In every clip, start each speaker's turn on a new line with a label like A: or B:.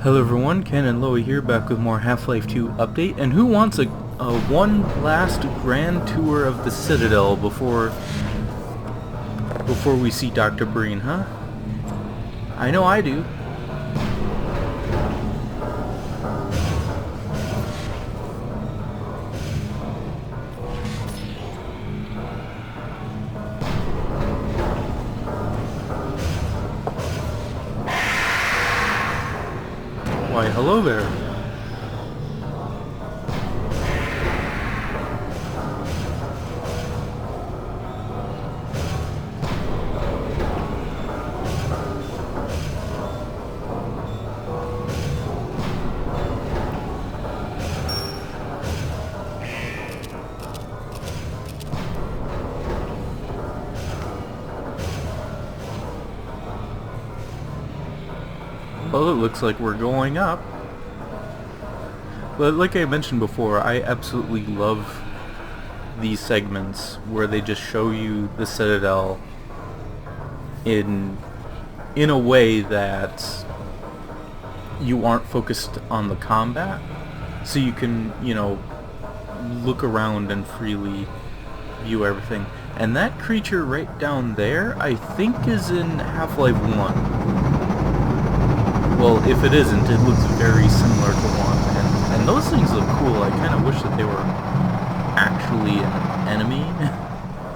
A: Hello everyone, Ken and Loey here, back with more Half-Life 2 update. And who wants a one last grand tour of the Citadel before we see Dr. Breen, huh? I know I do. Why, hello there. Well, it looks like we're going up. But like I mentioned before, I absolutely love these segments where they just show you the Citadel in a way that you aren't focused on the combat. So you can, look around and freely view everything. And that creature right down there, I think is in Half-Life 1. Well, if it isn't, it looks very similar to 1, and those things look cool. I kind of wish that they were actually an enemy,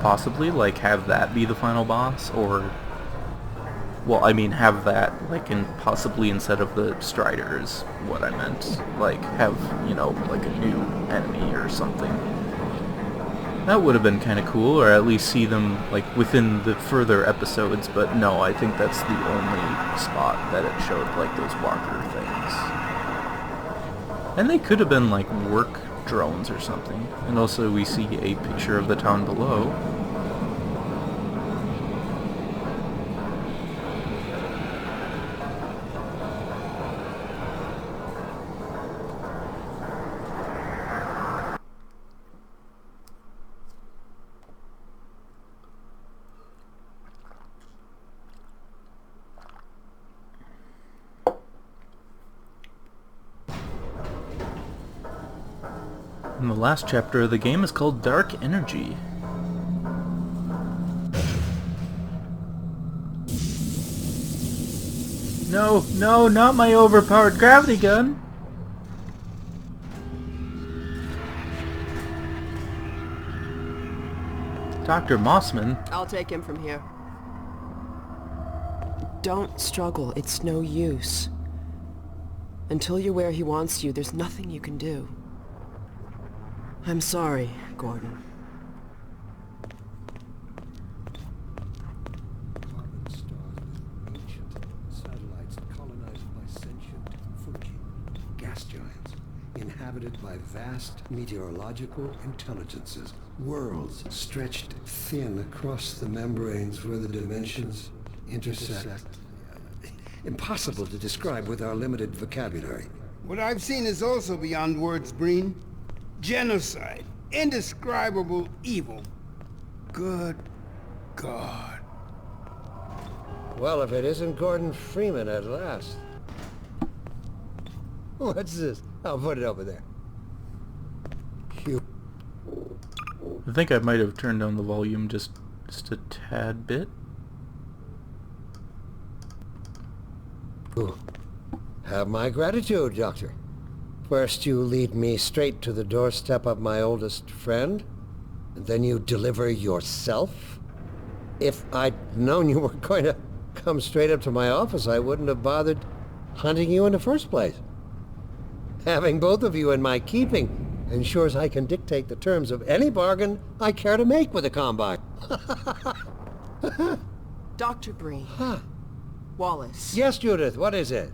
A: possibly, like have that be the final boss, or, well, I mean have that, like, possibly instead of the Strider is what I meant, like have, like a new enemy or something. That would have been kind of cool, or at least see them, like, within the further episodes, but no, I think that's the only spot that it showed, like, those walker things. And they could have been, like, work drones or something. And also we see a picture of the town below. And the last chapter of the game is called Dark Energy. No, not my overpowered gravity gun! Dr. Mossman?
B: I'll take him from here. Don't struggle, it's no use. Until you're where he wants you, there's nothing you can do. I'm sorry, Gordon.
C: Carbon stars with ancient satellites colonized by sentient fungi, gas giants, inhabited by vast meteorological intelligences, worlds stretched thin across the membranes where the dimensions intersect. Impossible to describe with our limited vocabulary.
D: What I've seen is also beyond words, Breen. Genocide. Indescribable evil. Good God.
C: Well, if it isn't Gordon Freeman at last. What's this? I'll put it over there.
A: I think I might have turned down the volume just a tad bit.
C: Have my gratitude, Doctor. First you lead me straight to the doorstep of my oldest friend, and then you deliver yourself? If I'd known you were going to come straight up to my office, I wouldn't have bothered hunting you in the first place. Having both of you in my keeping ensures I can dictate the terms of any bargain I care to make with the Combine.
B: Dr. Breen.
C: Huh.
B: Wallace.
C: Yes, Judith, what is it?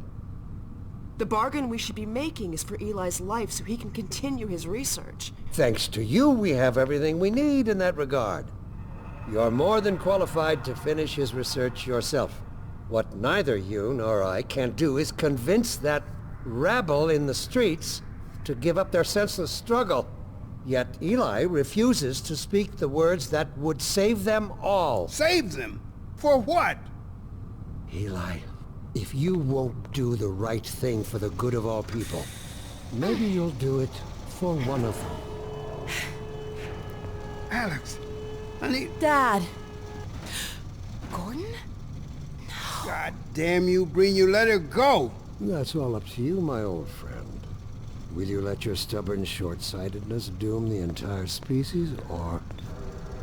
B: The bargain we should be making is for Eli's life so he can continue his research.
C: Thanks to you, we have everything we need in that regard. You're more than qualified to finish his research yourself. What neither you nor I can do is convince that rabble in the streets to give up their senseless struggle. Yet Eli refuses to speak the words that would save them all.
D: Save them? For what?
C: Eli, If you won't do the right thing for the good of all people, maybe you'll do it for one of them.
D: Alex, honey,
B: Dad! Gordon?
D: God damn you, Breen, you let her go.
C: That's all up to you, my old friend. Will you let your stubborn short-sightedness doom the entire species, or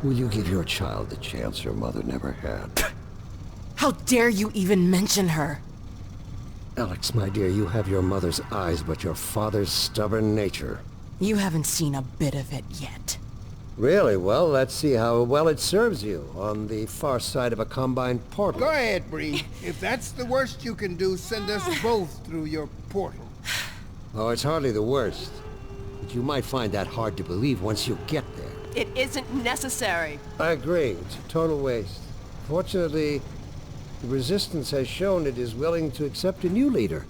C: will you give your child the chance her mother never had?
B: How dare you even mention her?
C: Alex, my dear, you have your mother's eyes, but your father's stubborn nature.
B: You haven't seen a bit of it yet.
C: Really? Well, let's see how well it serves you on the far side of a Combine portal.
D: Go ahead, Breen. If that's the worst you can do, send us both through your portal.
C: Oh, it's hardly the worst. But you might find that hard to believe once you get there.
B: It isn't necessary.
C: I agree. It's a total waste. Fortunately, the Resistance has shown it is willing to accept a new leader.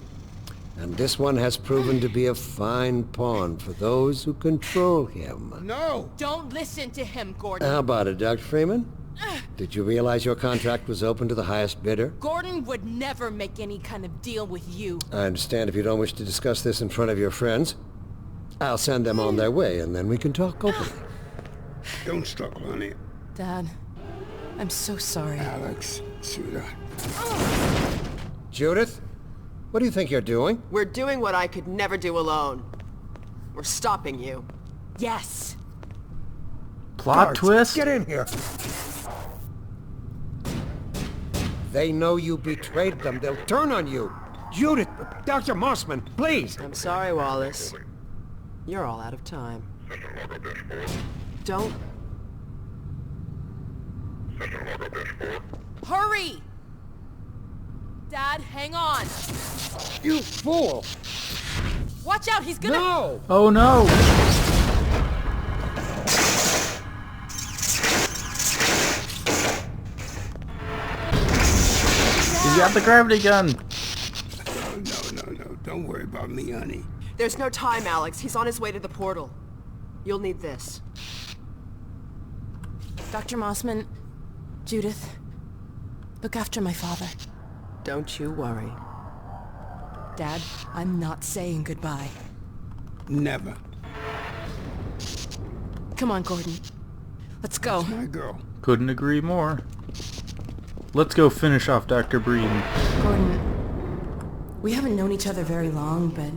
C: And this one has proven to be a fine pawn for those who control him.
D: No!
B: Don't listen to him, Gordon.
C: How about it, Dr. Freeman? Did you realize your contract was open to the highest bidder?
B: Gordon would never make any kind of deal with you.
C: I understand if you don't wish to discuss this in front of your friends. I'll send them on their way, and then we can talk openly.
D: Don't struggle, honey.
B: Dad, I'm so sorry.
D: Alex, sweetheart.
C: Judith, what do you think you're doing?
E: We're doing what I could never do alone. We're stopping you.
B: Yes.
A: Plot
C: Guards,
A: twist?
C: Get in here! They know you betrayed them. They'll turn on you. Judith, Dr. Mossman, please!
E: I'm sorry, Wallace. You're all out of time. Don't...
B: Hurry! Dad, hang on.
C: You fool!
B: Watch out, he's gonna...
C: No!
A: Oh no! He's got the gravity gun!
D: No. Don't worry about me, honey.
E: There's no time, Alex. He's on his way to the portal. You'll need this.
B: Dr. Mossman, Judith, look after my father.
E: Don't you worry.
B: Dad, I'm not saying goodbye.
D: Never.
B: Come on, Gordon. Let's go.
D: My girl.
A: Couldn't agree more. Let's go finish off Dr. Breen.
B: Gordon, we haven't known each other very long, but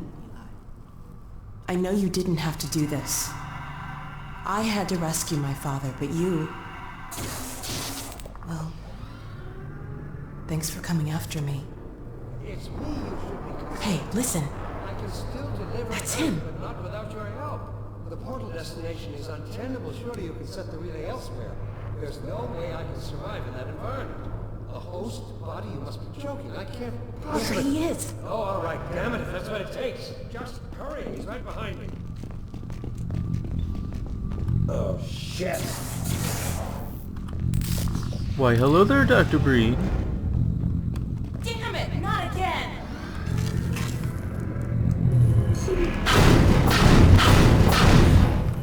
B: I know you didn't have to do this. I had to rescue my father, but you... Well, thanks for coming after me.
C: It's me you should be...
B: Hey, listen.
C: I can still deliver...
B: That's him.
C: But not without your help. The portal destination is untenable. Surely you can set the relay elsewhere. There's no way I can survive in that environment. A host body? You must be joking. I can't
B: There
C: possibly...
B: he is.
C: Oh, all right. Damn it, if that's what it takes. Just hurry. He's right behind me. Oh, shit.
A: Why, hello there, Dr. Breen.
B: Damn it, not again!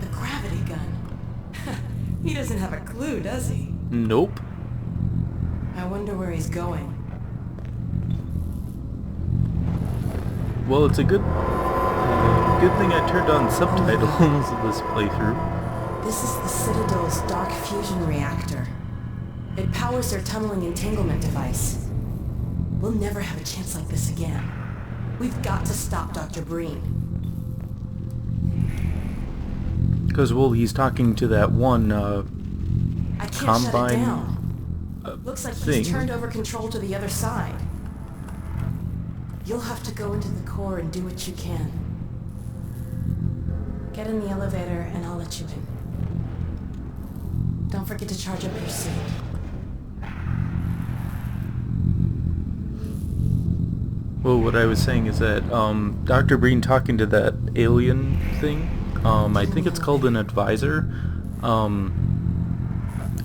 B: The gravity gun. He doesn't have a clue, does he?
A: Nope.
B: I wonder where he's going.
A: Well, it's a good thing I turned on subtitles this playthrough.
B: This is the Citadel's dark fusion reactor. It powers their tunneling entanglement device. We'll never have a chance like this again. We've got to stop Dr. Breen.
A: Because, well, he's talking to that one,
B: I can't
A: Combine,
B: shut it down. Looks like
A: thing.
B: he's turned over control to the other side. You'll have to go into the core and do what you can. Get in the elevator and I'll let you in. Don't forget to charge up your suit.
A: Well, what I was saying is that, Dr. Breen talking to that alien thing, I think it's called an advisor.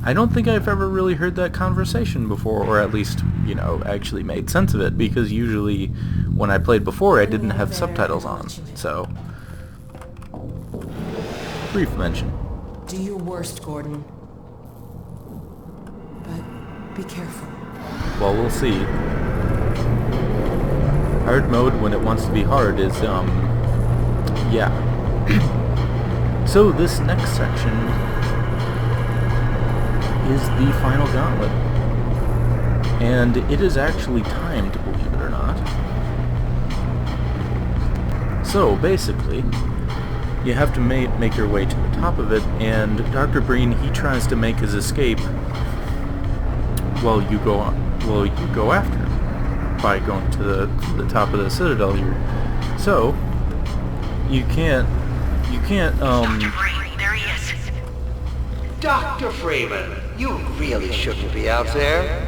A: I don't think I've ever really heard that conversation before, or at least, you know, actually made sense of it, because usually when I played before I didn't have subtitles on, so... Brief mention.
B: Do your worst, Gordon. But be careful.
A: Well, we'll see. Hard mode, when it wants to be hard, is, yeah. So this next section is the final gauntlet. And it is actually timed, believe it or not. So, basically, you have to make your way to the top of it, and Dr. Breen, he tries to make his escape while you go after him by going to the top of the Citadel here. So, you can't,
F: Dr. Breen, there he is.
C: Dr. Freeman, you really shouldn't be out there.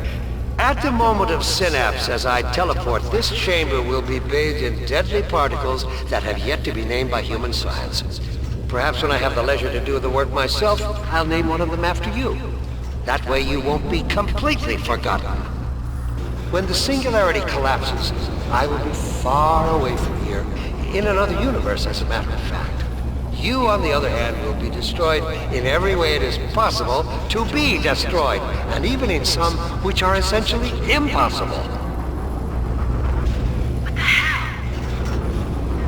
C: At the moment of synapse, as I teleport, this chamber will be bathed in deadly particles that have yet to be named by human science. Perhaps when I have the leisure to do the work myself, I'll name one of them after you. That way you won't be completely forgotten. When the singularity collapses, I will be far away from here, in another universe, as a matter of fact. You, on the other hand, will be destroyed in every way it is possible to be destroyed, and even in some which are essentially impossible.
F: What the hell?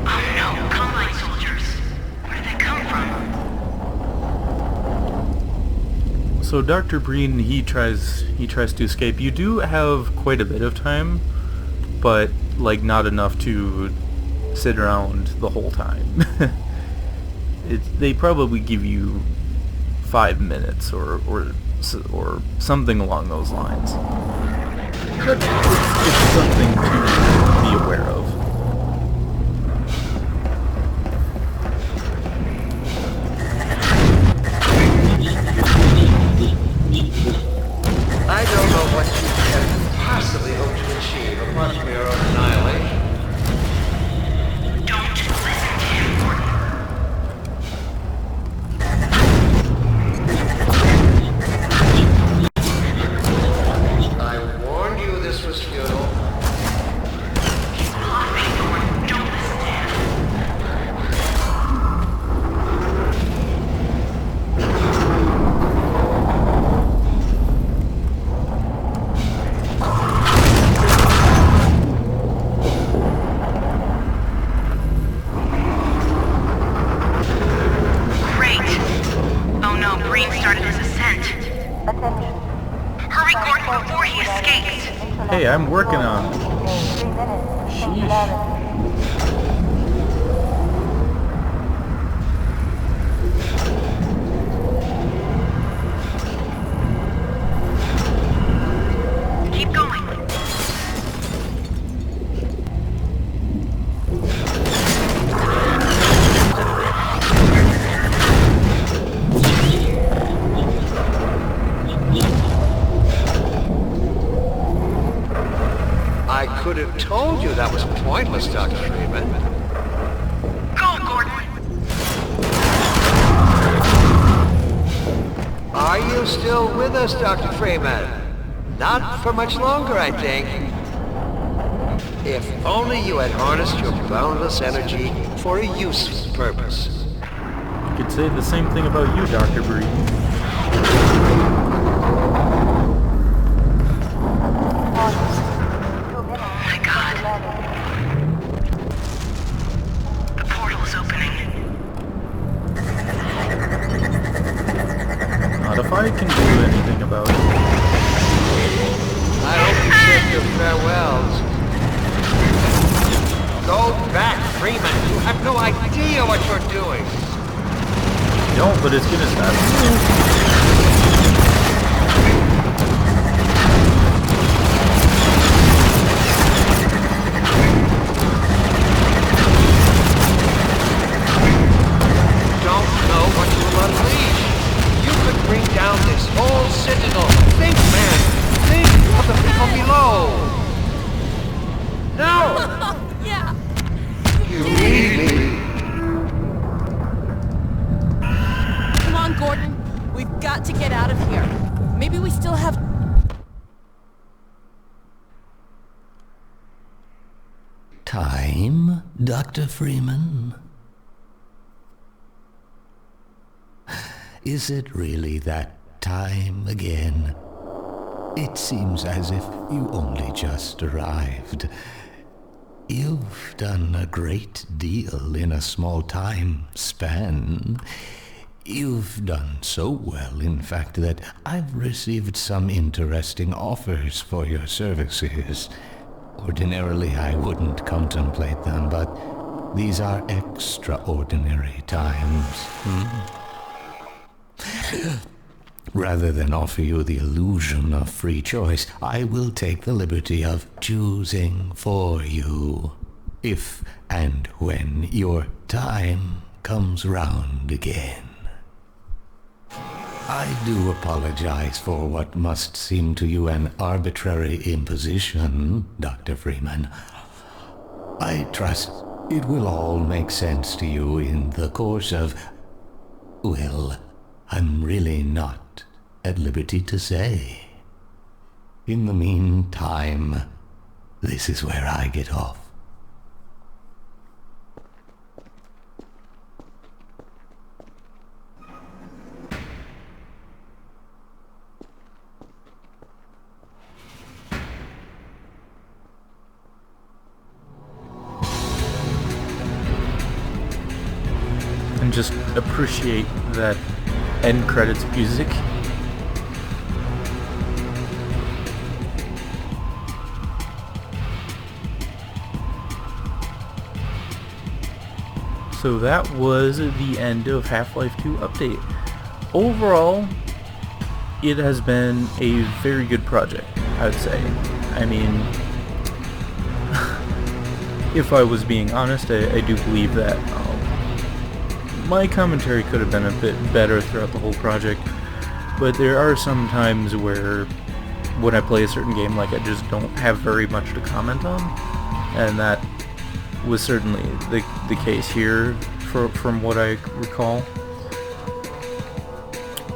F: Oh no, Combine soldiers. Where did they come from?
A: So Dr. Breen, he tries to escape. You do have quite a bit of time, but like not enough to sit around the whole time. They probably give you 5 minutes or something along those lines. But it's something to be aware of.
C: I don't know what you can possibly hope to achieve apart from your own annihilation.
F: Don't listen to him, Gordon.
C: I warned you this was futile.
F: He's bluffing, Gordon. Don't listen to him. Great. Oh no, Breen started his ascent. Hurry, Gordon, before he escapes.
A: Hey, I'm working on it. Sheesh.
F: Keep going.
C: I could have told you that was pointless, Dr. Freeman.
F: Go, Gordon.
C: Are you still with us, Dr. Freeman? Not for much longer, I think. If only you had harnessed your boundless energy for a useful purpose.
A: You could say the same thing about you, Dr. Breen.
F: Oh my god. The portal is opening.
A: Not if I can do anything about it.
C: I hope you said your farewells. Go back, Freeman. You have no idea what you're doing.
A: Don't, but it's gonna stop.
C: Don't know what you will unleash. You could bring down this whole Citadel. Think, man. Think of the people below. No!
B: Yeah.
C: You need me.
B: Come on, Gordon. We've got to get out of here. Maybe we still have...
G: Time, Dr. Freeman? Is it really that time again? It seems as if you only just arrived. You've done a great deal in a small time span. You've done so well, in fact, that I've received some interesting offers for your services. Ordinarily, I wouldn't contemplate them, but these are extraordinary times. Rather than offer you the illusion of free choice, I will take the liberty of choosing for you, if and when your time comes round again. I do apologize for what must seem to you an arbitrary imposition, Dr. Freeman. I trust it will all make sense to you in the course of... well, I'm really not at liberty to say. In the meantime, this is where I get off.
A: And just appreciate that end credits music. So that was the end of Half-Life 2 update. Overall, it has been a very good project, I would say. I mean, if I was being honest, I do believe that my commentary could have been a bit better throughout the whole project, but there are some times where when I play a certain game, like, I just don't have very much to comment on, and that was certainly the case here from what I recall.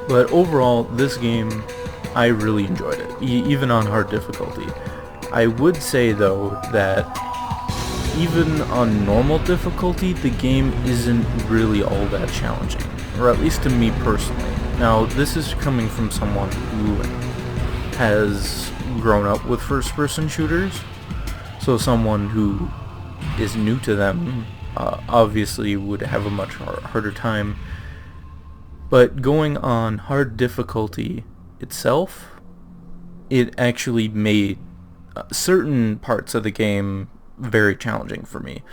A: But overall, this game, I really enjoyed it, even on hard difficulty. I would say, though, that even on normal difficulty, the game isn't really all that challenging, or at least to me personally. Now, this is coming from someone who has grown up with first-person shooters, so someone who is new to them obviously would have a much harder time. But going on hard difficulty itself, it actually made certain parts of the game very challenging for me.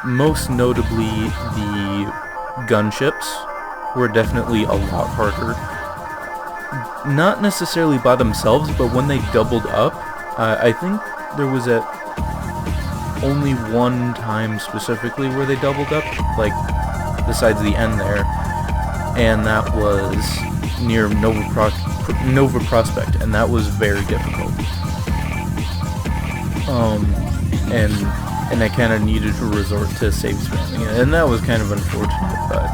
A: Most notably, the gunships were definitely a lot harder. Not necessarily by themselves, but when they doubled up, I think there was only one time specifically where they doubled up, like besides the end there, and that was near Nova Prospect, and that was very difficult. And I kind of needed to resort to save spamming, and that was kind of unfortunate, but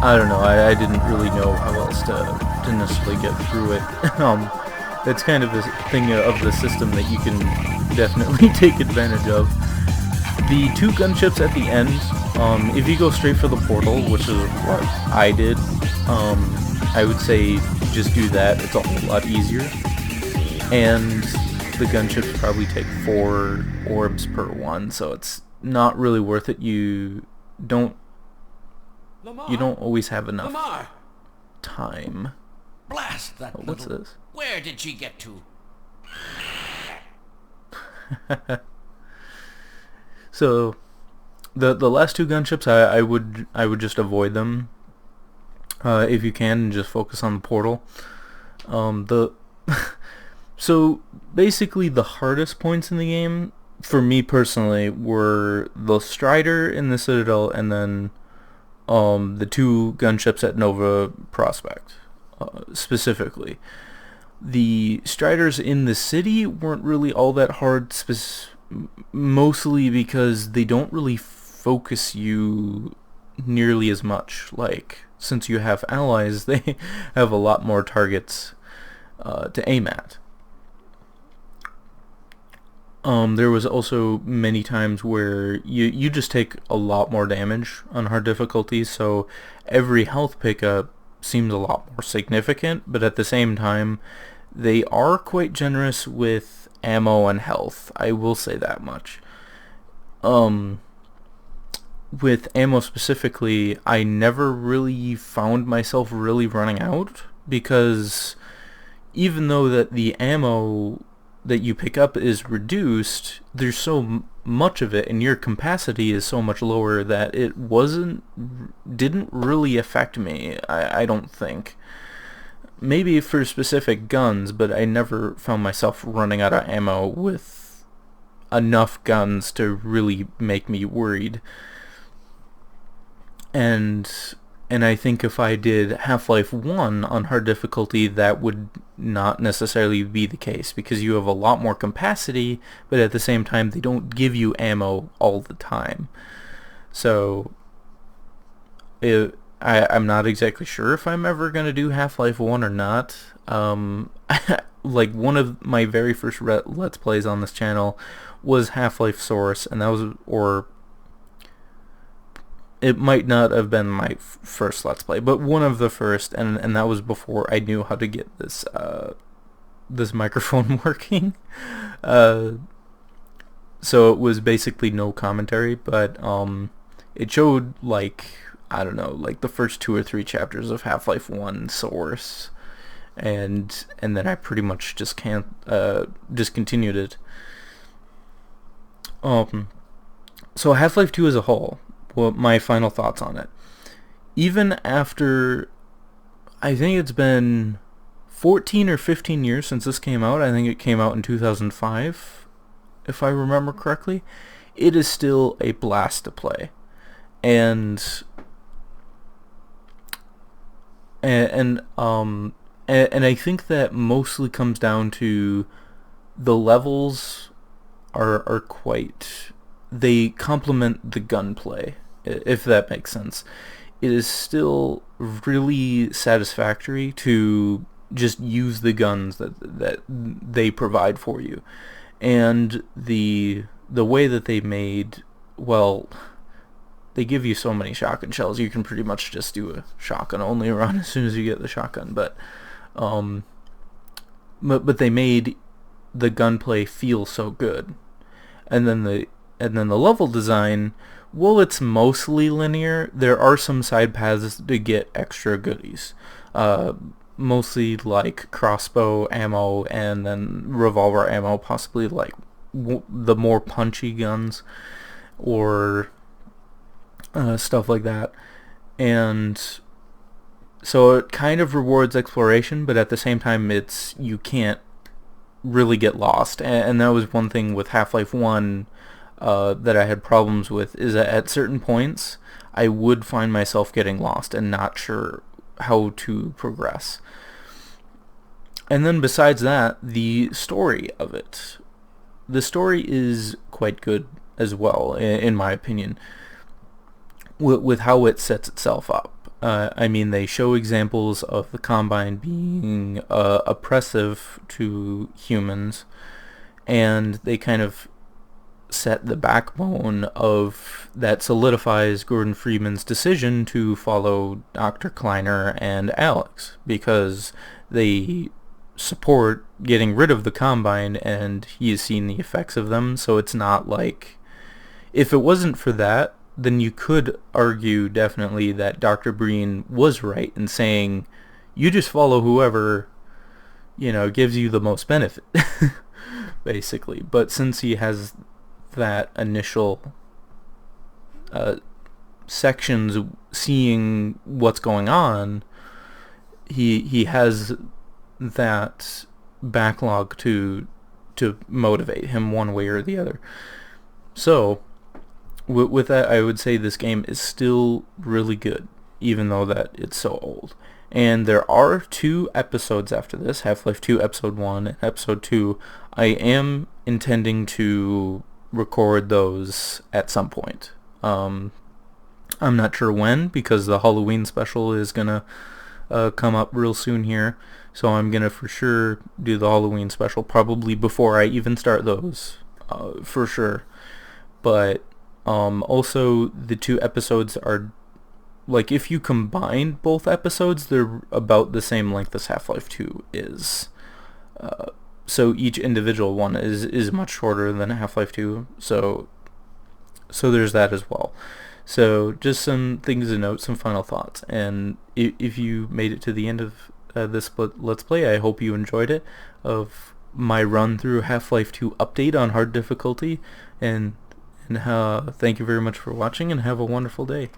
A: I don't know, I didn't really know how else to necessarily get through it. That's kind of a thing of the system that you can definitely take advantage of. The two gunships at the end, if you go straight for the portal, which is what I did, I would say just do that. It's a whole lot easier. And the gunships probably take 4 orbs per one, so it's not really worth it. You don't always have enough time.
H: Blast that
A: What's this?
H: Where did she get to?
A: So the last two gunships, I would just avoid them if you can, and just focus on the portal. So basically the hardest points in the game for me personally were the Strider in the Citadel, and then the two gunships at Nova Prospect specifically. The Striders in the city weren't really all that hard, mostly because they don't really focus you nearly as much. Like, since you have allies, they have a lot more targets to aim at. There was also many times where you just take a lot more damage on hard difficulty, so every health pickup seems a lot more significant, but at the same time, they are quite generous with ammo and health. I will say that much. With ammo specifically, I never really found myself really running out, because even though that the ammo that you pick up is reduced, there's so much of it, and your capacity is so much lower that it didn't really affect me, I don't think. Maybe for specific guns, but I never found myself running out of ammo with enough guns to really make me worried. And I think if I did Half-Life 1 on hard difficulty, that would not necessarily be the case, because you have a lot more capacity, but at the same time they don't give you ammo all the time. So I'm not exactly sure if I'm ever going to do Half-Life 1 or not. Like, one of my very first Let's Plays on this channel was Half-Life Source, and that was, or it might not have been my first Let's Play, but one of the first, and that was before I knew how to get this this microphone working. So it was basically no commentary, but it showed, like, I don't know, like the first 2 or 3 chapters of Half-Life 1 Source, and then I pretty much just discontinued it. So Half-Life 2 as a whole, well, my final thoughts on it. Even after, I think it's been 14 or 15 years since this came out. I think it came out in 2005, if I remember correctly. It is still a blast to play. And I think that mostly comes down to the levels are quite, they complement the gunplay, if that makes sense. It is still really satisfactory to just use the guns that they provide for you. And the way that they made, well, they give you so many shotgun shells, you can pretty much just do a shotgun only run as soon as you get the shotgun, but they made the gunplay feel so good. And then the level design, well, it's mostly linear. There are some side paths to get extra goodies. Mostly like crossbow ammo and then revolver ammo, possibly like the more punchy guns or stuff like that. And so it kind of rewards exploration, but at the same time you can't really get lost. And that was one thing with Half-Life 1 that I had problems with, is that at certain points I would find myself getting lost and not sure how to progress. And then besides that, the story of it. The story is quite good as well, in my opinion, with how it sets itself up. I mean, they show examples of the Combine being oppressive to humans, and they kind of set the backbone of that solidifies Gordon Freeman's decision to follow Dr. Kleiner and Alex, because they support getting rid of the Combine, and he has seen the effects of them. So it's not like, if it wasn't for that, then you could argue definitely that Dr. Breen was right in saying, you just follow whoever, gives you the most benefit, basically. But since he has that initial sections seeing what's going on, he has that backlog to motivate him one way or the other. So with that, I would say this game is still really good, even though that it's so old. And there are 2 episodes after this, Half-Life 2 Episode 1 and Episode 2. I am intending to record those at some point. I'm not sure when, because the Halloween special is gonna come up real soon here. So I'm gonna for sure do the Halloween special, probably before I even start those, for sure. But also the 2 episodes are, like, if you combine both episodes, they're about the same length as Half-Life 2 is. so each individual one is much shorter than Half-Life 2. So there's that as well. So just some things to note, some final thoughts. And if you made it to the end of this Let's Play, I hope you enjoyed it, of my run through Half-Life 2 update on hard difficulty. And thank you very much for watching, and have a wonderful day.